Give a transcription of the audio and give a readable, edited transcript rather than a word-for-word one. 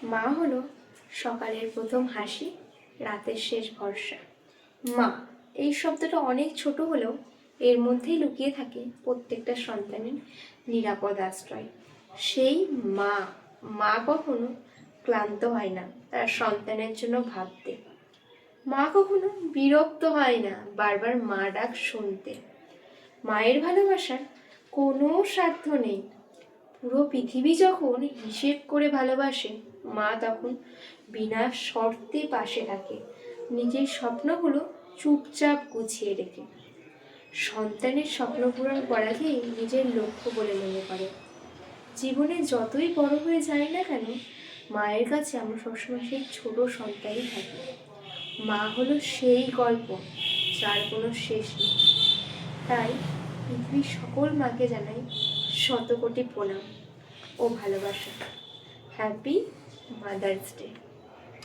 মা হলো সকালের প্রথম হাসি, রাতের শেষ ভরসা। মা এই শব্দটা অনেক ছোট হলেও এর মধ্যেই লুকিয়ে থাকে প্রত্যেকটা সন্তানের নিরাপদ আশ্রয়। সেই মা মা কখনো ক্লান্ত হয় না তার সন্তানের জন্য ভাবতে। মা কখনো বিরক্ত হয় না বারবার মা ডাক শুনতে। মায়ের ভালোবাসার কোনো স্বার্থ নেই। পুরো পৃথিবী যখন হিসেব করে ভালোবাসে, মা তখন বিনা শর্তে পাশে থাকে, নিজের স্বপ্নগুলো চুপচাপ গুছিয়ে রেখে। সন্তানের স্বপ্ন পূরণ করাকেই নিজের লক্ষ্য বলে মনে করে। জীবনে যতই বড় হয়ে যায় না কেন, মায়ের কাছে আমরা সবসময় সেই ছোট সন্তানই থাকি। মা হলো সেই গল্প যার কোনো শেষ নেই। তাই পৃথিবীর সকল মাকে জানাই শত কোটি প্রণাম ও ভালোবাসা। Happy mother's day.